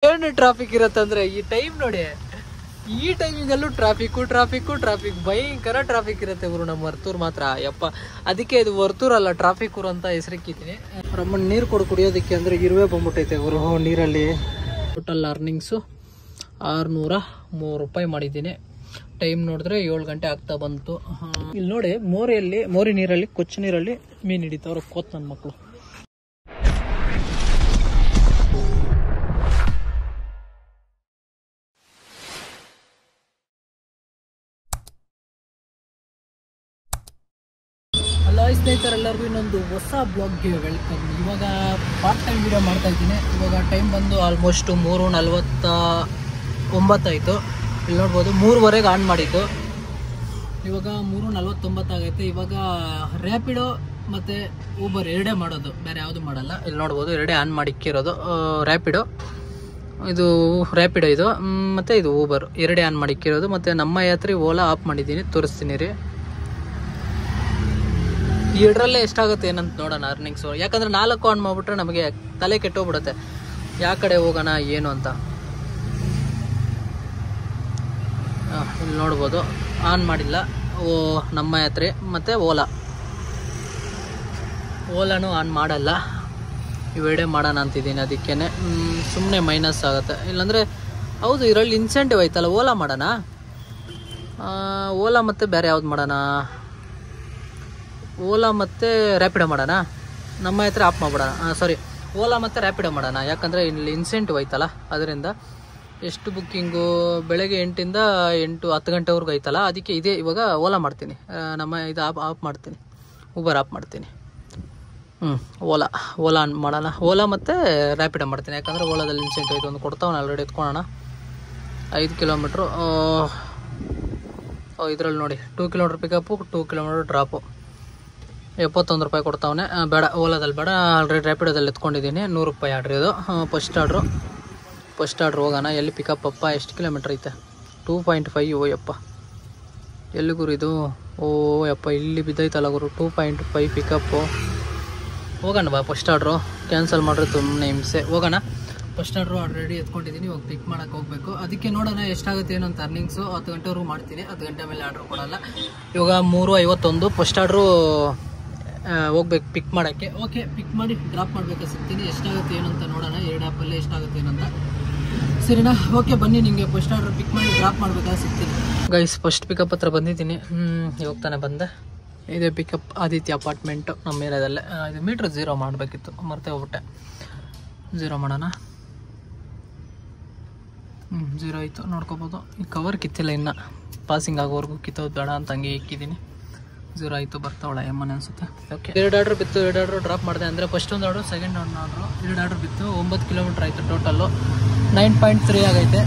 ಏನು ಟ್ರಾಫಿಕ್ ಇರತ್ತಂದ್ರೆ ಈ ಟೈಮ್ ನೋಡಿ, ಈ ಟೈಮಿಂಗಲ್ಲೂ ಟ್ರಾಫಿಕ್ ಭಯಂಕರ ಟ್ರಾಫಿಕ್ ಇರುತ್ತೆ ಗುರು. ನಮ್ಮ ವರ್ತೂರ್ ಮಾತ್ರ ಯಪ್ಪ, ಅದಕ್ಕೆ ಇದು ವರ್ತೂರ್ ಅಲ್ಲ ಟ್ರಾಫಿಕ್ ಊರು ಅಂತ ಹೆಸರಿಕ್ಕಿದ್ದೀನಿ. ರಮ್ಮನ್ ನೀರು ಕುಡಿಯೋದಕ್ಕೆ ಅಂದ್ರೆ ಇರುವೆ ಬಂದ್ಬಿಟ್ಟೈತೆ ಗುರು ನೀರಲ್ಲಿ. ಟೋಟಲ್ ಅರ್ನಿಂಗ್ಸು 603 ರೂಪಾಯಿ ಮಾಡಿದ್ದೀನಿ. ಟೈಮ್ ನೋಡಿದ್ರೆ 7 ಗಂಟೆ ಆಗ್ತಾ ಬಂತು. ಇಲ್ಲಿ ನೋಡಿ ಮೋರಿ ನೀರಲ್ಲಿ ಕೊಚ್ಚು ನೀರಲ್ಲಿ ಮೀನು ಹಿಡಿತಾವ್ರೆ ಕೋತ್ ನನ್ನ ಮಕ್ಕಳು. ಹಲೋ ಸ್ನೇಹಿತರೆಲ್ಲರಿಗೂ ಇನ್ನೊಂದು ಹೊಸ ಬ್ಲಾಗ್ಗೆ ವೆಲ್ಕಮ್. ಇವಾಗ ಪಾರ್ಟ್ ಟೈಮ್ ವಿಡಿಯೋ ಮಾಡ್ತಾ ಇದ್ದೀನಿ. ಇವಾಗ ಟೈಮ್ ಬಂದು ಆಲ್ಮೋಸ್ಟ್ 3:49 ಆಯಿತು. ಇಲ್ಲಿ ನೋಡ್ಬೋದು 3:15 ಆನ್ ಮಾಡಿದ್ದು, ಇವಾಗ 3:49 ಆಗೈತೆ. ಇವಾಗ ರ್ಯಾಪಿಡೋ ಮತ್ತು ಊಬರ್ ಎರಡೇ ಮಾಡೋದು, ಬೇರೆ ಯಾವುದು ಮಾಡಲ್ಲ. ಇಲ್ಲಿ ನೋಡ್ಬೋದು ಎರಡೇ ಆನ್ ಮಾಡಿಕ್ಕಿರೋದು. ರ್ಯಾಪಿಡೋ ಇದು ಮತ್ತು ಇದು ಊಬರ್ ಎರಡೇ ಆನ್ ಮಾಡಿಕ್ಕಿರೋದು. ಮತ್ತು ನಮ್ಮ ಯಾತ್ರೆ ಓಲಾ ಆಫ್ ಮಾಡಿದ್ದೀನಿ, ತೋರಿಸ್ತೀನಿ ರೀ. ಎರಡರಲ್ಲೇ ಎಷ್ಟಾಗುತ್ತೆ ಏನಂತ ನೋಡೋಣ ಅರ್ನಿಂಗ್ಸು. ಯಾಕಂದರೆ 4 ಆನ್ ಮಾಡಿಬಿಟ್ರೆ ನಮಗೆ ತಲೆ ಕೆಟ್ಟೋಗ್ಬಿಡುತ್ತೆ ಯಾವ ಕಡೆ ಹೋಗೋಣ ಏನು ಅಂತ. ಇಲ್ಲಿ ನೋಡ್ಬೋದು ಆನ್ ಮಾಡಿಲ್ಲ. ನಮ್ಮ ಯಾತ್ರೆ ಮತ್ತು ಓಲಾನು ಆನ್ ಮಾಡಲ್ಲ, ಇವೆರಡೇ ಮಾಡೋಣ ಅಂತಿದ್ದೀನಿ. ಅದಕ್ಕೇ ಸುಮ್ಮನೆ ಮೈನಸ್ ಆಗುತ್ತೆ. ಇಲ್ಲಾಂದರೆ ಹೌದು ಇದರಲ್ಲಿ ಇನ್ಸೆಂಟಿವ್ ಐತಲ್ಲ, ಓಲಾ ಮಾಡೋಣ. ಓಲಾ ಮತ್ತು ಬೇರೆ ಯಾವ್ದು ಮಾಡೋಣ, ಓಲಾ ಮತ್ತು ರ್ಯಾಪಿಡೋ ಮಾಡೋಣ. ನಮ್ಮ ಹತ್ರ ಆಫ್ ಮಾಡಿಬಿಡೋಣ. ಸಾರಿ, ಓಲಾ ಮತ್ತು ರ್ಯಾಪಿಡೋ ಮಾಡೋಣ. ಯಾಕಂದರೆ ಇಲ್ಲಿ ಇನ್ಸೆಂಟಿವ್ ಐತಲ್ಲ, ಅದರಿಂದ ಎಷ್ಟು ಬುಕ್ಕಿಂಗು ಬೆಳಗ್ಗೆ 8ರಿಂದ 8-10 ಗಂಟೆವರೆಗೂ ಐತಲ್ಲ. ಅದಕ್ಕೆ ಇದೇ ಇವಾಗ ಓಲಾ ಮಾಡ್ತೀನಿ, ಇದು ಆಫ್ ಮಾಡ್ತೀನಿ, ಊಬರ್ ಆಫ್ ಮಾಡ್ತೀನಿ. ಓಲಾ ಆನ್ ಮಾಡೋಣ. ಓಲಾ ಮತ್ತು ರ್ಯಾಪಿಡೋ ಮಾಡ್ತೀನಿ. ಯಾಕಂದರೆ ಓಲಾದಲ್ಲಿ ಇನ್ಸೆಂಟಿವ್ ಐತೆ, ಒಂದು ಕೊಡ್ತಾವನ ಆಲ್ರೆಡಿ ಎತ್ಕೊಳ್ಳೋಣ. 5 ಕಿಲೋಮೀಟ್ರು ಇದರಲ್ಲಿ ನೋಡಿ 2 ಕಿಲೋಮೀಟ್ರ್ ಪಿಕಪ್ಪು, 2 ಕಿಲೋಮೀಟ್ರ್ ಡ್ರಾಪು. 71 ರೂಪಾಯಿ ಕೊಡ್ತಾವನೆ. ಬೇಡ, ಓಲಾದಲ್ಲಿ ಬೇಡ, ಆಲ್ರೆಡಿ ರ್ಯಾಪಿಡೋದಲ್ಲಿ ಎತ್ಕೊಂಡಿದ್ದೀನಿ. 100 ರೂಪಾಯಿ ಆರ್ಡ್ರಿ ಇದು. ಫಸ್ಟ್ ಆರ್ಡ್ರು ಹೋಗೋಣ. ಎಲ್ಲಿ ಪಿಕಪ್ ಅಪ್ಪ, ಎಷ್ಟು ಕಿಲೋಮೀಟ್ರ್ ಐತೆ? 2.5. ಓ ಯಪ್ಪ, ಎಲ್ಲಿ ಗುರು ಇದು? ಓ ಯಪ್ಪ, ಇಲ್ಲಿ ಬಿದ್ದೈತಲ್ಲ ಗುರು. 2.5 ಪಿಕಪ್ಪು. ಹೋಗೋಣ ಬಾ. ಫಸ್ಟ್ ಆರ್ಡ್ರು ಕ್ಯಾನ್ಸಲ್ ಮಾಡಿದ್ರೆ ತುಂಬನೇ ಹಿಂಸೆ. ಹೋಗೋಣ. ಫಸ್ಟ್ ಆರ್ಡ್ರು ಆಲ್ರೆಡಿ ಎತ್ಕೊಂಡಿದ್ದೀನಿ, ಇವಾಗ ಪಿಕ್ ಮಾಡೋಕ್ಕೆ ಹೋಗಬೇಕು. ಅದಕ್ಕೆ ನೋಡೋಣ ಎಷ್ಟಾಗುತ್ತೆ ಏನು ಅಂತ. ಅರ್ನಿಂಗ್ಸು 10 ಗಂಟೆವರೆಗೂ ಮಾಡ್ತೀನಿ, 10 ಗಂಟೆ ಮೇಲೆ ಆರ್ಡ್ರು ಕೊಡೋಲ್ಲ. ಇವಾಗ 3:51 ಫಸ್ಟ್ ಆರ್ಡ್ರು ಹೋಗ್ಬೇಕು ಪಿಕ್ ಮಾಡೋಕ್ಕೆ. ಓಕೆ, ಪಿಕ್ ಮಾಡಿ ಡ್ರಾಪ್ ಮಾಡಬೇಕು. ಸಿಗ್ತೀನಿ. ಎಷ್ಟಾಗುತ್ತೆ ಏನು ಅಂತ ನೋಡೋಣ. 2 ಆ್ಯಪಲ್ಲೇ ಎಷ್ಟಾಗುತ್ತೆ ಏನಂತ. ಸರಿನಾ? ಓಕೆ ಬನ್ನಿ, ನಿಮಗೆ ಫಸ್ಟ್ ಆರ್ಡರ್ ಪಿಕ್ ಮಾಡಿ ಡ್ರಾಪ್ ಮಾಡಬೇಕಾದ್ರೆ ಸಿಗ್ತೀನಿ. ಗೈಸ್, ಫಸ್ಟ್ ಪಿಕಪ್ ಹತ್ರ ಬಂದಿದ್ದೀನಿ. ಇವಾಗ ತಾನೇ ಬಂದೆ. ಇದೇ ಪಿಕಪ್, ಆದಿತ್ಯ ಅಪಾರ್ಟ್ಮೆಂಟು ನಮ್ಮ ಏರಿಯಾದಲ್ಲೇ. ಇದು ಮೀಟ್ರ್ 0 ಮಾಡಬೇಕಿತ್ತು, ಮರ್ತೇ ಹೋಗ್ಬಿಟ್ಟೆ. 0 ಮಾಡೋಣ. 0 ಆಯಿತು, ನೋಡ್ಕೋಬೋದು. ಈ ಕವರ್ ಕಿತ್ತಿಲ್ಲ ಇನ್ನು, ಪಾಸಿಂಗ್ ಆಗೋವರೆಗೂ ಕಿತ್ತೋದು ಬೇಡ ಅಂತ ಹಂಗೆ ಇಕ್ಕಿದ್ದೀನಿ. 0 ಆಯಿತು, ಬರ್ತಾವಳ ಎಮ್ಮನೆ ಅನಿಸುತ್ತೆ. ಓಕೆ, 2 ಆರ್ಡ್ರ್ ಬಿತ್ತು, 2 ಆರ್ಡ್ರು ಡ್ರಾಪ್ ಮಾಡಿದೆ. ಅಂದರೆ ಫಸ್ಟ್ ಒಂದು ಆರ್ಡ್ರು, ಸೆಕೆಂಡ್ ಒಂದು ಆರ್ಡ್ರು. 2 ಆರ್ಡ್ರ್ ಬಿತ್ತು. 9 ಕಿಲೋಮೀಟ್ರ್ ಆಯಿತು ಟೋಟಲ್ಲು. 9.3 ಆಗೈತೆ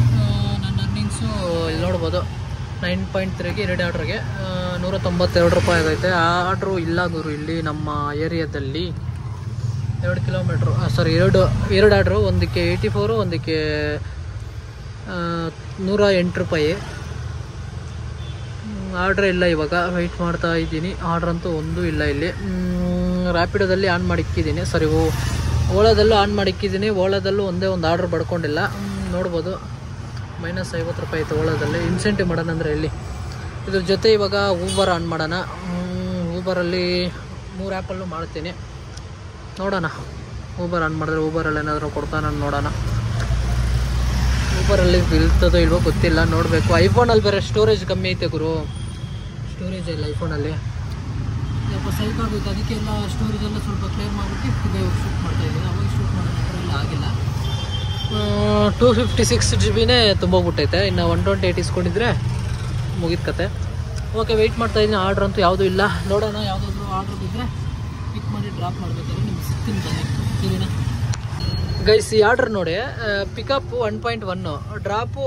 ನನ್ನ ಅರ್ನಿಂಗ್ಸು. ಇಲ್ಲಿ ನೋಡ್ಬೋದು 9.3ಗೆ 2 ಆರ್ಡ್ರಿಗೆ 192 ರೂಪಾಯಿ ಆಗೈತೆ. ಆ ಆರ್ಡ್ರು ಇಲ್ಲ ಗುರು ಇಲ್ಲಿ ನಮ್ಮ ಏರಿಯಾದಲ್ಲಿ. 2 ಕಿಲೋಮೀಟ್ರು, ಸಾರಿ 2 ಆರ್ಡ್ರು. ಒಂದಕ್ಕೆ 84, ಒಂದಕ್ಕೆ 108 ರೂಪಾಯಿ. ಆರ್ಡ್ರೇ ಇಲ್ಲ. ಇವಾಗ ವೆಯ್ಟ್ ಮಾಡ್ತಾ ಇದ್ದೀನಿ. ಆರ್ಡ್ರ್ ಅಂತೂ ಒಂದೂ ಇಲ್ಲ ಇಲ್ಲಿ. ರ್ಯಾಪಿಡೋದಲ್ಲಿ ಆನ್ ಮಾಡಿಕ್ಕಿದ್ದೀನಿ. Sorry, ಓಲಾದಲ್ಲೂ on ಮಾಡಿಕ್ಕಿದ್ದೀನಿ. ಓಲಾದಲ್ಲೂ ಒಂದೇ ಒಂದು ಆರ್ಡ್ರ್ ಪಡ್ಕೊಂಡಿಲ್ಲ. ನೋಡ್ಬೋದು -50 ರೂಪಾಯಿ ಆಯಿತು ಓಲಾದಲ್ಲಿ. ಇನ್ಸೆಂಟಿವ್ ಮಾಡೋಣ ಅಂದರೆ ಇಲ್ಲಿ. ಇದ್ರ ಜೊತೆ ಇವಾಗ ಊಬರ್ ಆನ್ ಮಾಡೋಣ. ಊಬರಲ್ಲಿ 3 ಆ್ಯಪಲ್ಲೂ ಮಾಡ್ತೀನಿ. ನೋಡೋಣ, ಊಬರ್ ಆನ್ ಮಾಡಿದ್ರೆ ಊಬರಲ್ಲಿ ಏನಾದರೂ ಕೊಡ್ತಾನೆ ನೋಡೋಣ. ಊಬರಲ್ಲಿ ಇರ್ತದೋ ಇಲ್ವೋ ಗೊತ್ತಿಲ್ಲ, ನೋಡಬೇಕು. ಐಫೋನಲ್ಲಿ ಬೇರೆ ಸ್ಟೋರೇಜ್ ಕಮ್ಮಿ ಐತೆ ಗುರು. ಸ್ಟೋರೇಜ್ ಇಲ್ಲ ಐಫೋನಲ್ಲಿ, ಸ್ವಲ್ಪ ಸೈಕ್ ಆಗುತ್ತೆ. ಅದಕ್ಕೆ ಎಲ್ಲ ಸ್ಟೋರೇಜೆಲ್ಲ ಸ್ವಲ್ಪ ಕ್ಲಿಯರ್ ಮಾಡಿಬಿಟ್ಟು ಇವಾಗ ಶೂಟ್ ಮಾಡ್ತಾಯಿದ್ದೀನಿ. ಅವಾಗ ಶೂಟ್ ಮಾಡೋದ್ರೆಲ್ಲ ಆಗಿಲ್ಲ. 256 GB ತುಂಬೋಗ್ಬಿಟ್ಟೈತೆ. ಇನ್ನು 128 ಇಸ್ಕೊಂಡಿದ್ರೆ ಮುಗಿದ ಕತೆ. ಓಕೆ, ವೆಯ್ಟ್ ಮಾಡ್ತಾಯಿದ್ದೀನಿ. ಆರ್ಡ್ರ್ ಅಂತೂ ಯಾವುದೂ ಇಲ್ಲ. ನೋಡೋಣ, ಯಾವುದಾದ್ರೂ ಆರ್ಡ್ರ್ ಬಿದ್ದರೆ ಪಿಕ್ ಮಾಡಿ ಡ್ರಾಪ್ ಮಾಡಬೇಕಾದ್ರೆ ನಿಮ್ಗೆ ಸಿಗ್ತೀನಿ ಬನ್ನಿ. ಸರಿನಾ ಗೈಸ್? ಈ ಆರ್ಡ್ರ್ ನೋಡಿ, ಪಿಕಪ್ಪು 1.1, ಡ್ರಾಪು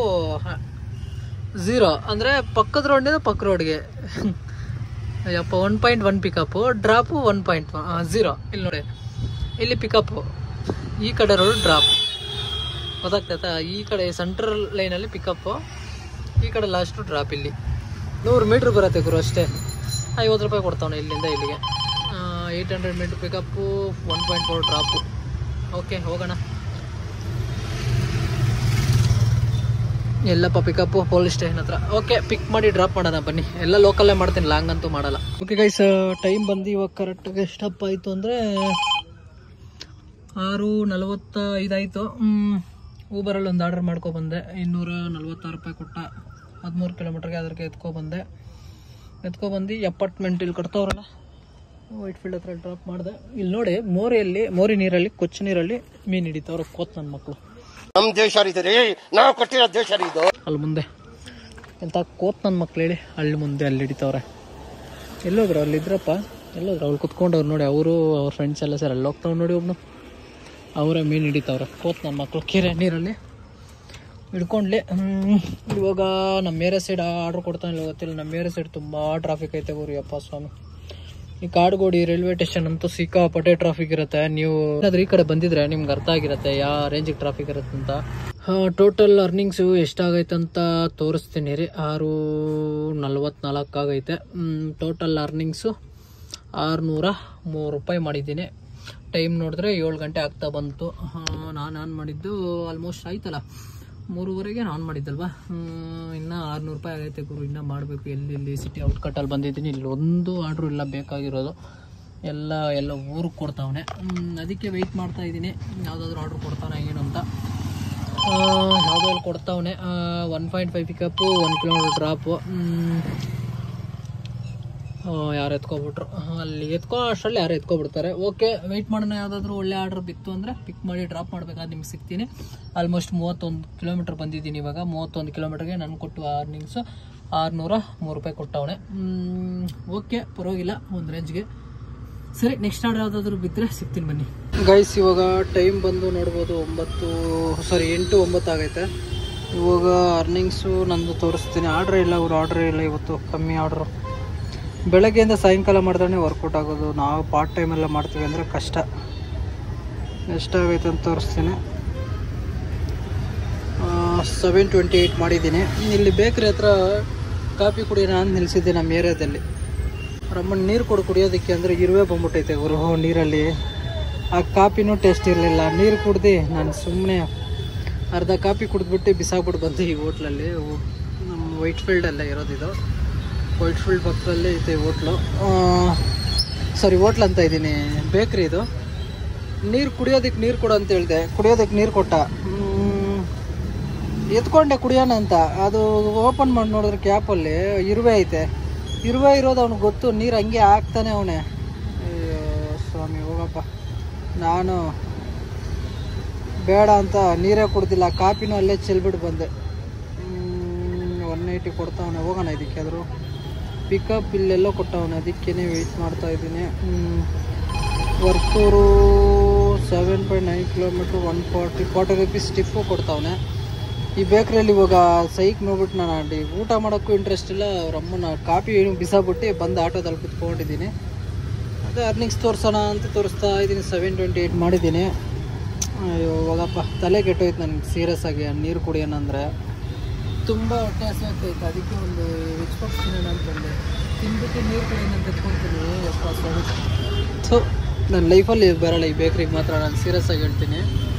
0. ಅಂದರೆ ಪಕ್ಕದ ರೋಡ್ನಿಂದ ಪಕ್ಕ ರೋಡ್ಗೆ ಯಪ್ಪ. 1.1 ಪಿಕಪ್ಪು, ಡ್ರಾಪು 1.0. ಇಲ್ಲಿ ನೋಡಿ, ಇಲ್ಲಿ ಪಿಕಪ್ಪು, ಈ ಕಡೆ ರೋಡ್ ಡ್ರಾಪ್. ಗೊತ್ತಾಗ್ತೈತಾ? ಈ ಕಡೆ ಸೆಂಟ್ರಲ್ ಲೈನಲ್ಲಿ ಪಿಕಪ್ಪು, ಈ ಕಡೆ ಲಾಸ್ಟು ಡ್ರಾಪ್. ಇಲ್ಲಿ 100 ಮೀಟ್ರ್ ಬರುತ್ತೆ ಗುರು ಅಷ್ಟೇ. 50 ರೂಪಾಯಿ ಕೊಡ್ತಾವನೆ ಇಲ್ಲಿಂದ ಇಲ್ಲಿಗೆ. 800 ಮೀಟ್ರ್ ಪಿಕಪ್ಪು, 1.4 ಡ್ರಾಪು. ಓಕೆ, ಹೋಗೋಣ. ಎಲ್ಲಪ್ಪ ಪಿಕಪ್ಪು ಪೊಲೀಸ್ ಸ್ಟೇಷನ್ ಹತ್ರ. ಓಕೆ, ಪಿಕ್ ಮಾಡಿ ಡ್ರಾಪ್ ಮಾಡೋಣ ಬನ್ನಿ. ಎಲ್ಲ ಲೋಕಲ್ಲೇ ಮಾಡ್ತೀನಿ, ಲಾಂಗ್ ಅಂತೂ ಮಾಡಲ್ಲ. ಓಕೆ ಗೈಸ್, ಟೈಮ್ ಬಂದು ಇವಾಗ ಕರೆಕ್ಟಾಗಿ ಎಷ್ಟಪ್ಪ ಆಯಿತು ಅಂದರೆ 6:45 ಆಯಿತು. ಊಬರಲ್ಲಿ ಒಂದು ಆರ್ಡರ್ ಮಾಡ್ಕೊಬಂದೆ. 246 ರೂಪಾಯಿ ಕೊಟ್ಟ 13 ಕಿಲೋಮೀಟ್ರಿಗೆ ಅದಕ್ಕೆ ಎತ್ಕೊಬಂದು ಅಪಾರ್ಟ್ಮೆಂಟ್ ಇಲ್ಲಿ ಕಟ್ತವ್ರಲ್ಲ ವೈಟ್ ಫೀಲ್ಡ್ ಹತ್ರ ಡ್ರಾಪ್ ಮಾಡಿದೆ. ಇಲ್ಲಿ ನೋಡಿ, ಮೋರಿ ನೀರಲ್ಲಿ, ಕೊಚ್ಚು ನೀರಲ್ಲಿ ಮೀನು ಹಿಡಿತವ್ರು ಕೋತ್ ನನ್ನ ಮಕ್ಕಳು. ನಮ್ಮ ದೇಶ ನಾವು ಕೊಟ್ಟಿರೋ ದೇಶ ಇದು. ಅಲ್ಲಿ ಮುಂದೆ ಎಂತ ಕೋತ್ ನನ್ನ ಮಕ್ಳು ಹೇಳಿ, ಅಲ್ಲಿ ಮುಂದೆ ಅಲ್ಲಿ ಹಿಡಿತವ್ರೆ. ಎಲ್ಲೋದ್ರು ಅಲ್ಲಿ ಇದ್ರಪ್ಪ, ಎಲ್ಲೋದ್ರು ಅವ್ರು ಕುತ್ಕೊಂಡವ್ರು ನೋಡಿ. ಅವರು ಅವ್ರ ಫ್ರೆಂಡ್ಸ್ ಎಲ್ಲ ಸರ್ ಅಲ್ಲಿ ಹೋಗ್ತಾವ್ ನೋಡಿ. ಒಬ್ನು ಅವರೇ ಮೀನು ಹಿಡಿತವ್ರೆ ಕೋತ್ ನನ್ನ ಮಕ್ಕಳು ಕೆರೆ ನೀರಲ್ಲಿ ಹಿಡ್ಕೊಂಡ್ಲಿ. ಇವಾಗ ನಮ್ಮ ಏರಿಯಾ ಸೈಡ್ ಆರ್ಡ್ರ್ ಕೊಡ್ತಾನೆ ಗೊತ್ತಿಲ್ಲ. ನಮ್ಮ ಏರಿಯಾ ಸೈಡ್ ತುಂಬ ಟ್ರಾಫಿಕ್ ಐತೆ ಗುರು, ಯಪ್ಪ ಸ್ವಾಮಿ. ಈ ಕಾಡ್ಗೋಡಿ ರೈಲ್ವೆ ಸ್ಟೇಷನ್ ಅಂತೂ ಸಿಕ್ಕಾಪಟ್ಟೆ ಟ್ರಾಫಿಕ್ ಇರುತ್ತೆ. ನೀವು ಏನಾದ್ರೂ ಈ ಕಡೆ ಬಂದಿದ್ರೆ ನಿಮ್ಗೆ ಅರ್ಥ ಆಗಿರುತ್ತೆ ಯಾವ ರೇಂಜಿಗೆ ಟ್ರಾಫಿಕ್ ಇರುತ್ತೆ ಅಂತ. ಟೋಟಲ್ ಅರ್ನಿಂಗ್ಸು ಎಷ್ಟಾಗೈತೆ ಅಂತ ತೋರಿಸ್ತೀನಿ ರೀ. 644 ಆಗೈತೆ. ಟೋಟಲ್ ಅರ್ನಿಂಗ್ಸು 603 ರೂಪಾಯಿ ಮಾಡಿದ್ದೀನಿ. ಟೈಮ್ ನೋಡಿದ್ರೆ 7 ಗಂಟೆ ಆಗ್ತಾ ಬಂತು. ನಾನು ಆನ್ ಮಾಡಿದ್ದು ಆಲ್ಮೋಸ್ಟ್ ಆಯ್ತಲ್ಲ 3:30ಗೆ ಆನ್ ಮಾಡಿದ್ದಲ್ವಾ. ಇನ್ನು 600 ರೂಪಾಯಿ ಆಗೈತೆ ಗುರು. ಇನ್ನೂ ಮಾಡಬೇಕು. ಎಲ್ಲಿ ಸಿಟಿ ಔಟ್ಕಟ್ಟಲ್ಲಿ ಬಂದಿದ್ದೀನಿ. ಇಲ್ಲಿ ಒಂದು ಆರ್ಡ್ರು ಇಲ್ಲ ಬೇಕಾಗಿರೋದು. ಎಲ್ಲ ಊರಿಗೆ ಕೊಡ್ತಾವನೆ. ಅದಕ್ಕೆ ವೆಯ್ಟ್ ಮಾಡ್ತಾ ಇದ್ದೀನಿ, ಯಾವುದಾದ್ರೂ ಆರ್ಡ್ರ್ ಕೊಡ್ತಾನೆ ಏನು ಅಂತ. ಯಾವುದಾದ್ರು ಕೊಡ್ತಾವನೆ. 1.5 ಪಿಕಪ್ಪು, 1 ಕಿಲೋಮೀಟರ್ ಡ್ರಾಪು. ಯಾರು ಎತ್ಕೊಬಿಟ್ರು, ಅಲ್ಲಿ ಅಷ್ಟರಲ್ಲಿ ಯಾರು ಎತ್ಕೊಬಿಡ್ತಾರೆ. ಓಕೆ, ವೆಯ್ಟ್ ಮಾಡೋಣ. ಯಾವುದಾದ್ರೂ ಒಳ್ಳೆ ಆರ್ಡರ್ ಬಿತ್ತು ಅಂದರೆ ಪಿಕ್ ಮಾಡಿ ಡ್ರಾಪ್ ಮಾಡಬೇಕಾದ್ರೆ ನಿಮ್ಗೆ ಸಿಗ್ತೀನಿ. ಆಲ್ಮೋಸ್ಟ್ 31 ಕಿಲೋಮೀಟ್ರ್ ಬಂದಿದ್ದೀನಿ ಇವಾಗ. 31 ಕಿಲೋಮೀಟ್ರಿಗೆ ನಾನು ಕೊಟ್ಟು ಅರ್ನಿಂಗ್ಸು 603 ರೂಪಾಯಿ ಕೊಟ್ಟವನೆ. ಓಕೆ, ಪರವಾಗಿಲ್ಲ, ಒಂದು ರೇಂಜ್ಗೆ. ಸರಿ, ನೆಕ್ಸ್ಟ್ ಆರ್ಡರ್ ಯಾವುದಾದ್ರೂ ಬಿದ್ದರೆ ಸಿಗ್ತೀನಿ ಬನ್ನಿ ಗೈಸ್. ಇವಾಗ ಟೈಮ್ ಬಂದು ನೋಡ್ಬೋದು 8:09 ಆಗೈತೆ. ಇವಾಗ ಅರ್ನಿಂಗ್ಸು ನಂದು ತೋರಿಸ್ತೀನಿ. ಆರ್ಡ್ರೇ ಇಲ್ಲ ಇವರು, ಆರ್ಡ್ರೇ ಇಲ್ಲ ಇವತ್ತು. ಕಮ್ಮಿ ಆರ್ಡ್ರು. ಬೆಳಗ್ಗೆಯಿಂದ ಸಾಯಂಕಾಲ ಮಾಡಿದ್ರೆ ವರ್ಕೌಟ್ ಆಗೋದು. ನಾವು ಪಾರ್ಟ್ ಟೈಮೆಲ್ಲ ಮಾಡ್ತೀವಿ ಅಂದರೆ ಕಷ್ಟ. ಎಷ್ಟಾಗೈತೆ ಅಂತ ತೋರಿಸ್ತೀನಿ. 728 ಮಾಡಿದ್ದೀನಿ. ಇಲ್ಲಿ ಬೇಕ್ರಿ ಹತ್ರ ಕಾಫಿ ಕುಡಿಯೋಣ ಅಂತ ನಿಲ್ಲಿಸಿದ್ದೆ ನಮ್ಮ ಏರಿಯಾದಲ್ಲಿ. ರಮ್ಮಣ್ಣ ನೀರು ಕುಡಿಯೋದಕ್ಕೆ ಅಂದರೆ ಇರುವೆ ಬಂದ್ಬಿಟ್ಟೈತೆ ಗುರು ನೀರಲ್ಲಿ. ಆ ಕಾಫಿನೂ ಟೇಸ್ಟ್ ಇರಲಿಲ್ಲ. ನೀರು ಕುಡ್ದು ನಾನು ಸುಮ್ಮನೆ ಅರ್ಧ ಕಾಫಿ ಕುಡಿದ್ಬಿಟ್ಟು ಬಿಸಾಕ್ಬಿಟ್ಟು ಬಂದೆ ಈ ಹೋಟ್ಲಲ್ಲಿ. ನಮ್ಮ ವೈಟ್ ಫೀಲ್ಡಲ್ಲೇ ಇರೋದಿದು. ವೈಟ್ ಫೀಲ್ಡ್ ಪಕ್ಕದಲ್ಲೇ ಐತೆ ಹೋಟ್ಲು. ಹೋಟ್ಲ್ ಅಂತ ಇದ್ದೀನಿ, ಬೇಕ್ರಿ ಇದು. ನೀರು ಕುಡಿಯೋದಕ್ಕೆ ನೀರು ಕೊಡು ಅಂತ ಹೇಳಿದೆ. ಕುಡಿಯೋದಕ್ಕೆ ನೀರು ಕೊಟ್ಟ. ಎತ್ಕೊಂಡೆ ಕುಡಿಯೋಣ ಅಂತ. ಅದು ಓಪನ್ ಮಾಡಿ ನೋಡಿದ್ರೆ ಕ್ಯಾಪಲ್ಲಿ ಇರುವೆ ಐತೆ. ಇರುವೆ ಇರೋದು ಅವ್ನಿಗೆ ಗೊತ್ತು. ನೀರು ಹಂಗೆ ಹಾಕ್ತಾನೆ ಅವನೇ. ಅಯ್ಯೋ ಸ್ವಾಮಿ, ಹೋಗಪ್ಪ. ನಾನು ಬೇಡ ಅಂತ ನೀರೇ ಕುಡ್ದಿಲ್ಲ. ಕಾಫಿನೂ ಅಲ್ಲೇ ಚೆಲ್ಬಿಟ್ಟು ಬಂದೆ. 180 ಕೊಡ್ತಾವನೆ. ಹೋಗೋಣ ಇದಕ್ಕೆ ಆದರೂ. ಪಿಕಪ್ ಇಲ್ಲೆಲ್ಲೋ ಕೊಟ್ಟವನೆ, ಅದಕ್ಕೇ ವೆಯ್ಟ್ ಮಾಡ್ತಾ ಇದ್ದೀನಿ. ವರ್ತೂರು 7.9 ಕಿಲೋಮೀಟ್ರ್ 140 ರೂಪೀಸ್ ಟಿಪ್ಪು ಕೊಡ್ತಾವನೆ. ಈ ಬೇಕ್ರಿಯಲ್ಲಿ ಇವಾಗ ಸೈಕ್ ನೋಡ್ಬಿಟ್ಟು ನಾನು ಊಟ ಮಾಡೋಕ್ಕೂ ಇಂಟ್ರೆಸ್ಟ್ ಇಲ್ಲ. ಅವ್ರ ಅಮ್ಮನ ಕಾಫಿ ಏನು ಬಿಸಾಬಿಟ್ಟು ಬಂದು ಆಟೋದಲ್ಲಿ ಕುತ್ಕೊಂಡಿದ್ದೀನಿ. ಅದೇ ಅರ್ನಿಂಗ್ಸ್ ತೋರಿಸೋಣ ಅಂತ ತೋರಿಸ್ತಾ ಇದ್ದೀನಿ. 728 ಮಾಡಿದ್ದೀನಿ. ಅಯ್ಯೋ ಹೋಗಪ್ಪ, ತಲೆ ಕೆಟ್ಟೋಯ್ತು ನನಗೆ ಸೀರಿಯಸ್ ಆಗಿ. ನೀರು ಕುಡಿಯೋಣ ಅಂದರೆ ತುಂಬ ಹೊಟ್ಟೆ ಹಸಿವಾಗ್ತೈತೆ. ಅದಕ್ಕೆ ಒಂದು ವೆಜ್ ಪಪ್ಸ್ ತಿನ್ನೋಣ ಅಂತಂದೆ. ತಿಂದ್ಬಿಟ್ಟು ನೀರು ಕುಡಿಯೋಣ ಅಂತ ಎತ್ಕೊಳ್ತೀನಿ. ಸೊ ನನ್ನ ಲೈಫಲ್ಲಿ ಬರೋಲ್ಲ ಈ ಬೇಕ್ರಿಗೆ ಮಾತ್ರ. ನಾನು ಸೀರಿಯಸ್ ಆಗಿ ಹೇಳ್ತೀನಿ,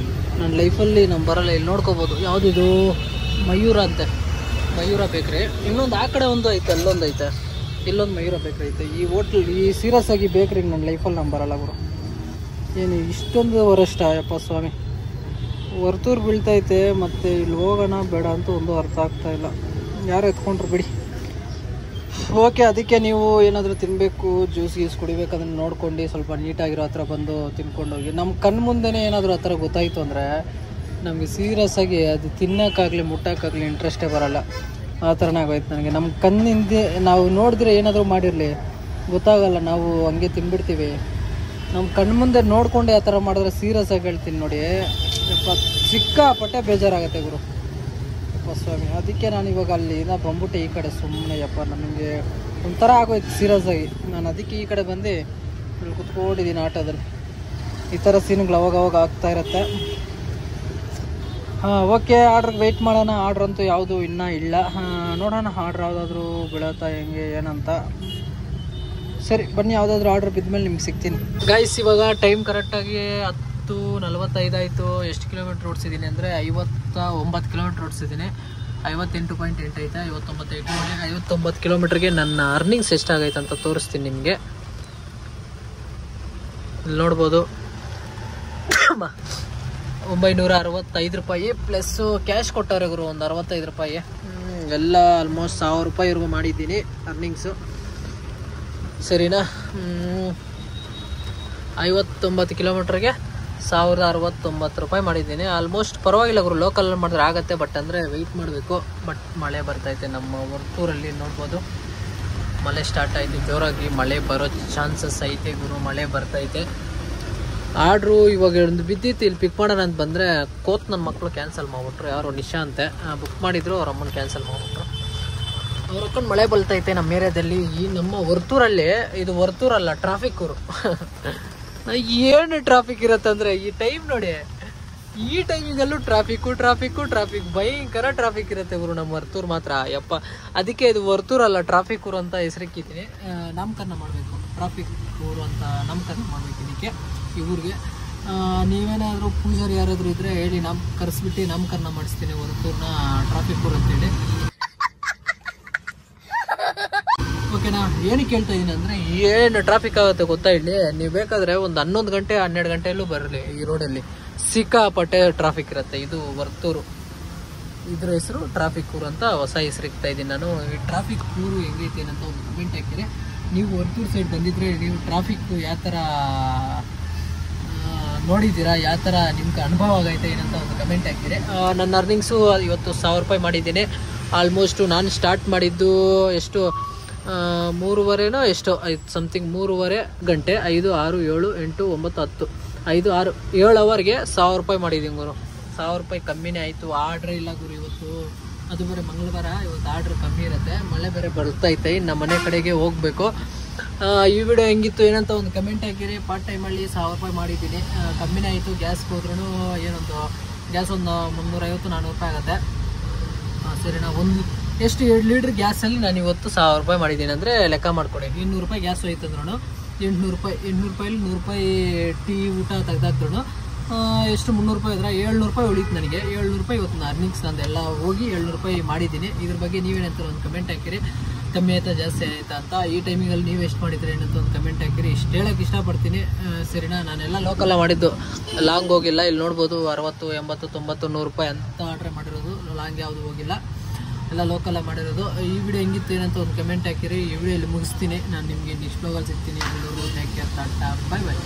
ನನ್ನ ಲೈಫಲ್ಲಿ ನಾನು ಬರೋಲ್ಲ. ಇಲ್ಲಿ ನೋಡ್ಕೋಬೋದು, ಯಾವುದಿದು ಮಯೂರ ಅಂತೆ, ಮಯೂರ ಬೇಕ್ರಿ. ಇನ್ನೊಂದು ಆ ಕಡೆ ಒಂದು ಐತೆ, ಅಲ್ಲೊಂದು ಐತೆ, ಇಲ್ಲೊಂದು ಮಯೂರ ಬೇಕ್ರಿ ಐತೆ. ಈ ಹೋಟ್ಲ್ ಈ ಸೀರಿಯಸ್ ಆಗಿ ಬೇಕ್ರಿಗೆ ನನ್ನ ಲೈಫಲ್ಲಿ ನಾನು ಬರೋಲ್ಲ ಗುರು. ಏನು ಇಷ್ಟೊಂದು ವರಷ್ಟ ಯಪ್ಪ ಸ್ವಾಮಿ. ವರ್ತೂರು ಬೀಳ್ತೈತೆ, ಮತ್ತು ಇಲ್ಲಿ ಹೋಗೋಣ ಬೇಡ ಅಂತ ಒಂದು ಅರ್ಥ ಆಗ್ತಾಯಿಲ್ಲ. ಯಾರು ಎತ್ಕೊಂಡ್ರು ಬಿಡಿ. ಓಕೆ, ಅದಕ್ಕೆ ನೀವು ಏನಾದರೂ ತಿನ್ನಬೇಕು, ಜ್ಯೂಸ್ ಕುಡಿಬೇಕಂದ್ರೆ ನೋಡ್ಕೊಂಡು ಸ್ವಲ್ಪ ನೀಟಾಗಿರೋ ಹತ್ರ ಬಂದು ತಿನ್ಕೊಂಡೋಗಿ. ನಮ್ಮ ಕಣ್ಣು ಮುಂದೆನೇ ಏನಾದರೂ ಆ ಥರ ಗೊತ್ತಾಯಿತು ಅಂದರೆ ನಮಗೆ ಸೀರಿಯಸ್ ಆಗಿ ಅದು ತಿನ್ನೋಕ್ಕಾಗಲಿ ಮುಟ್ಟೋಕ್ಕಾಗಲಿ ಇಂಟ್ರೆಸ್ಟೇ ಬರೋಲ್ಲ. ಆ ಥರನೇ ಆಗೋಯ್ತು ನನಗೆ. ನಮ್ಮ ಕಣ್ಣಿಂದೆ ನಾವು ನೋಡಿದ್ರೆ ಏನಾದರೂ ಮಾಡಿರಲಿ ಗೊತ್ತಾಗಲ್ಲ, ನಾವು ಹಂಗೆ ತಿನ್ಬಿಡ್ತೀವಿ. ನಮ್ಮ ಕಣ್ಣು ಮುಂದೆ ನೋಡಿಕೊಂಡೆ ಆ ಥರ ಮಾಡಿದ್ರೆ ಸೀರಿಯಸ್ ಆಗಿ ಹೇಳ್ತೀನಿ ನೋಡಿ, ಸಿಕ್ಕಾಪಟ್ಟೆ ಬೇಜಾರಾಗುತ್ತೆ ಗುರು ಯಪ್ಪ ಸ್ವಾಮಿ. ಅದಕ್ಕೆ ನಾನು ಇವಾಗ ಅಲ್ಲಿಂದ ಬಂದ್ಬಿಟ್ಟು ಈ ಕಡೆ ಸುಮ್ಮನೆ ನನಗೆ ಒಂಥರ ಆಗೋಯ್ತು ಸೀರಿಯಸ್ ಆಗಿ. ನಾನು ಅದಕ್ಕೆ ಈ ಕಡೆ ಬಂದು ಇಲ್ಲಿ ಕುತ್ಕೊಂಡಿದ್ದೀನಿ ಆಟೋದಲ್ಲಿ. ಈ ಥರ ಸೀನ್ಗಳು ಅವಾಗವಾಗ ಆಗ್ತಾ ಇರುತ್ತೆ. ಓಕೆ, ಆರ್ಡ್ರಿಗೆ ವೆಯ್ಟ್ ಮಾಡೋಣ. ಆರ್ಡ್ರ್ ಅಂತೂ ಯಾವುದು ಇನ್ನೂ ಇಲ್ಲ. ನೋಡೋಣ ಆರ್ಡ್ರ್ ಯಾವುದಾದ್ರೂ ಬೀಳತ್ತಾ ಹೆಂಗೆ ಏನಂತ. ಸರಿ ಬನ್ನಿ, ಯಾವುದಾದ್ರೂ ಆರ್ಡ್ರ್ ಬಿದ್ಮೇಲೆ ನಿಮ್ಗೆ ಸಿಗ್ತೀನಿ ಗೈಸ್. ಇವಾಗ ಟೈಮ್ ಕರೆಕ್ಟಾಗಿ 10:45 ಆಯಿತು. ಎಷ್ಟು ಕಿಲೋಮೀಟ್ರ್ ಓಡಿಸಿದ್ದೀನಿ ಅಂದರೆ 59 ಕಿಲೋಮೀಟ್ರ್ ಓಡಿಸಿದ್ದೀನಿ. 58.8 ಐತೆ. 59 ಕಿಲೋಮೀಟ್ರಿಗೆ ನನ್ನ ಅರ್ನಿಂಗ್ಸ್ ಎಷ್ಟಾಗೈತೆ ಅಂತ ತೋರಿಸ್ತೀನಿ ನಿಮಗೆ. ಇಲ್ಲಿ ನೋಡ್ಬೋದು 965 ರೂಪಾಯಿ ಪ್ಲಸ್ ಕ್ಯಾಶ್ ಕೊಟ್ಟವ್ರೆ ಗುರು ಒಂದು 65 ರೂಪಾಯಿ. ಎಲ್ಲ ಆಲ್ಮೋಸ್ಟ್ 1000 ರೂಪಾಯಿವರೆಗೂ ಮಾಡಿದ್ದೀನಿ ಅರ್ನಿಂಗ್ಸು. ಸರಿನಾ? 59 ಕಿಲೋಮೀಟ್ರಿಗೆ 1069 ರೂಪಾಯಿ ಮಾಡಿದ್ದೀನಿ. ಆಲ್ಮೋಸ್ಟ್ ಪರವಾಗಿಲ್ಲ ಗುರು, ಲೋಕಲ್ ಮಾಡಿದ್ರೆ ಆಗುತ್ತೆ. ಬಟ್ ಅಂದರೆ ವೆಯ್ಟ್ ಮಾಡಬೇಕು. ಬಟ್ ಮಳೆ ಬರ್ತೈತೆ ನಮ್ಮ ವರ್ತೂರಲ್ಲಿ ನೋಡ್ಬೋದು. ಮಳೆ ಸ್ಟಾರ್ಟ್ ಆಯಿತು ಜೋರಾಗಿ. ಮಳೆ ಬರೋ ಚಾನ್ಸಸ್ ಐತೆ ಗುರು, ಮಳೆ ಬರ್ತೈತೆ. ಆರ್ಡ್ರು ಇವಾಗ ಒಂದು ಬಿದ್ದಿತ್ತು, ಇಲ್ಲಿ ಪಿಕ್ ಮಾಡೋಣ ಅಂತ ಬಂದರೆ ನನ್ನ ಮಕ್ಕಳು ಕ್ಯಾನ್ಸಲ್ ಮಾಡಿಬಿಟ್ರು. ಯಾರು ನಿಶಾ ಅಂತೆ ಬುಕ್ ಮಾಡಿದ್ರು, ಅವ್ರ ಅಮ್ಮನ ಕ್ಯಾನ್ಸಲ್ ಮಾಡಿಬಿಟ್ರು. ಅವ್ರ ಅಕ್ಕನ ಮಳೆ ಬಲ್ತೈತೆ ನಮ್ಮ ಏರಿಯಾದಲ್ಲಿ. ಈ ನಮ್ಮ ವರ್ತೂರಲ್ಲಿ, ಇದು ವರ್ತೂರಲ್ಲ ಟ್ರಾಫಿಕ್ ಊರು. ಏನು ಟ್ರಾಫಿಕ್ ಇರುತ್ತೆ ಅಂದರೆ ಈ ಟೈಮ್ ನೋಡಿ, ಈ ಟೈಮಿಗಲ್ಲೂ ಟ್ರಾಫಿಕ್ ಭಯಂಕರ ಟ್ರಾಫಿಕ್ ಇರುತ್ತೆ ಗುರು ನಮ್ಮ ವರ್ತೂರು ಮಾತ್ರ. ಯಪ್ಪ, ಅದಕ್ಕೆ ಇದು ವರ್ತೂರಲ್ಲ ಟ್ರಾಫಿಕ್ ಊರು ಅಂತ ಹೆಸರಿಕ್ಕಿದ್ದೀನಿ. ನಾಮಕರಣ ಮಾಡಬೇಕು, ಟ್ರಾಫಿಕ್ ಊರು ಅಂತ ನಾಮಕರಣ ಮಾಡಬೇಕು ಇದಕ್ಕೆ, ಈ ಊರಿಗೆ. ನೀವೇನಾದರೂ ಪೂಜಾರಿ ಯಾರಾದರೂ ಇದ್ದರೆ ಹೇಳಿ, ಕರೆಸ್ಬಿಟ್ಟು ನಾಮಕರಣ ಮಾಡಿಸ್ತೀನಿ ವರ್ತೂರ್ನ ಟ್ರಾಫಿಕ್ ಊರು ಅಂತೇಳಿ. ಓಕೆನಾ? ಏನಕ್ಕೆ ಹೇಳ್ತಾ ಇದ್ದೀನಿ ಅಂದರೆ, ಏನು ಟ್ರಾಫಿಕ್ ಆಗುತ್ತೆ ಗೊತ್ತಾ ಇಲ್ಲಿ. ನೀವು ಬೇಕಾದರೆ ಒಂದು 11 ಗಂಟೆ 12 ಗಂಟೆಯಲ್ಲೂ ಬರಲಿ, ಈ ರೋಡಲ್ಲಿ ಸಿಕ್ಕಾಪಟ್ಟೆ ಟ್ರಾಫಿಕ್ ಇರುತ್ತೆ. ಇದು ವರ್ತೂರು, ಇದ್ರ ಹೆಸರು ಟ್ರಾಫಿಕ್ ಊರು ಅಂತ ಹೊಸ ಹೆಸರು ಇಕ್ತಾ ಇದ್ದೀನಿ ನಾನು. ಈ ಟ್ರಾಫಿಕ್ ಊರು ಹೆಂಗೈತೆ ಏನಂತ ಒಂದು ಕಮೆಂಟ್ ಹಾಕಿರಿ. ನೀವು ವರ್ತೂರು ಸೈಡ್ ಬಂದಿದ್ರೆ ನೀವು ಟ್ರಾಫಿಕ್ ಯಾವ ಥರ ನೋಡಿದ್ದೀರಾ, ಯಾವ ಥರ ನಿಮ್ಗೆ ಅನುಭವ ಆಗೈತೆ ಏನಂತ ಒಂದು ಕಮೆಂಟ್ ಹಾಕಿರಿ. ನನ್ನ ಅರ್ನಿಂಗ್ಸು ಇವತ್ತು 1000 ರೂಪಾಯಿ ಮಾಡಿದ್ದೀನಿ. ಆಲ್ಮೋಸ್ಟು ನಾನು ಸ್ಟಾರ್ಟ್ ಮಾಡಿದ್ದು ಎಷ್ಟು 3:30 ಎಷ್ಟೋ ಸಮಥಿಂಗ್ 3:30 ಗಂಟೆ. 5, 6, 7, 8, 9, 10, 5, 6, 7 ಅವರ್ಗೆ 1000 ರೂಪಾಯಿ ಮಾಡಿದ್ದೀನಿ ಗುರು. 1000 ರೂಪಾಯಿ ಕಮ್ಮಿನೇ ಆಯಿತು. ಆರ್ಡ್ರ್ ಇಲ್ಲ ಗುರು ಇವತ್ತು, ಅದು ಬೇರೆ ಮಂಗಳವಾರ. ಇವತ್ತು ಆರ್ಡ್ರ್ ಕಮ್ಮಿ ಇರುತ್ತೆ, ಮಳೆ ಬೇರೆ ಬರ್ತೈತೆ. ನಮ್ಮ ಮನೆ ಕಡೆಗೆ ಹೋಗಬೇಕು. ಈ ವಿಡಿಯೋ ಹೆಂಗಿತ್ತು ಏನಂತ ಒಂದು ಕಮೆಂಟ್ ಹಾಕಿರಿ. ಪಾರ್ಟ್ ಟೈಮಲ್ಲಿ 1000 ರೂಪಾಯಿ ಮಾಡಿದ್ದೀನಿ. ಕಮ್ಮಿನೇ ಆಯಿತು. ಗ್ಯಾಸ್ಗೆ ಹೋದ್ರೂ ಏನೊಂದು ಗ್ಯಾಸ್ ಒಂದು 350-400 ರೂಪಾಯಿ ಆಗುತ್ತೆ. ಸರಿನಾ? ಎಷ್ಟು 2 ಲೀಟ್ರ್ ಗ್ಯಾಸಲ್ಲಿ ನಾನು ಇವತ್ತು 1000 ರೂಪಾಯಿ ಮಾಡಿದ್ದೀನಿ ಅಂದರೆ ಲೆಕ್ಕ ಮಾಡ್ಕೊಡಿ. 800 ರೂಪಾಯಿ ಗ್ಯಾಸ್ ಹೋಯ್ತು ಅಂದ್ರೂ 800 ರೂಪಾಯಲ್ಲಿ 100 ರೂಪಾಯಿ ಟೀ ಊಟ ತೆಗ್ದಾಕ್ದ್ರು ಎಷ್ಟು 300 ರೂಪಾಯಿ ಇದ್ರೆ 700 ರೂಪಾಯಿ ಉಳಿತು ನನಗೆ. 700 ರೂಪಾಯಿ ಇವತ್ತು ಅರ್ನಿಂಗ್ಸ್ ನಂದು ಎಲ್ಲ ಹೋಗಿ 700 ರೂಪಾಯಿ ಮಾಡಿದ್ದೀನಿ. ಇದ್ರ ಬಗ್ಗೆ ನೀವೇನಂತ ಒಂದು ಕಮೆಂಟ್ ಹಾಕಿರಿ, ಕಮ್ಮಿ ಆಯ್ತಾ ಜಾಸ್ತಿ ಆಯ್ತಾ ಅಂತ. ಈ ಟೈಮಿಗಲ್ಲಿ ನೀವು ಎಷ್ಟು ಮಾಡಿದ್ರಿ ಏನಂತ ಒಂದು ಕಮೆಂಟ್ ಹಾಕಿರಿ. ಇಷ್ಟು ಹೇಳೋಕ್ಕೆ ಇಷ್ಟಪಡ್ತೀನಿ. ಸರಿನಾ? ನಾನೆಲ್ಲ ಲೋಕಲ್ಲ ಮಾಡಿದ್ದು, ಲಾಂಗ್ ಹೋಗಿಲ್ಲ. ಇಲ್ಲಿ ನೋಡ್ಬೋದು 60, 80, 90, 100 ರೂಪಾಯಿ ಅಂತ ಆರ್ಡ್ರ್ ಮಾಡಿರೋದು. ಲಾಂಗ್ ಯಾವುದು ಹೋಗಿಲ್ಲ, ಎಲ್ಲ ಲೋಕಲ್ಲ ಮಾಡಿರೋದು. ಈ ವಿಡಿಯೋ ಹೆಂಗಿತ್ತು ಏನಂತ ಒಂದು ಕಮೆಂಟ್ ಹಾಕಿರಿ. ಈ ವಿಡಿಯೋ ಇಲ್ಲಿ ಮುಗಿಸ್ತೀನಿ. ನಾನು ನಿಮಗೆ ನೆಕ್ಸ್ಟ್ ಬ್ಲಾಗಲ್ಲಿ ಸಿಗ್ತೀನಿ. Take care, Tata, bye bye.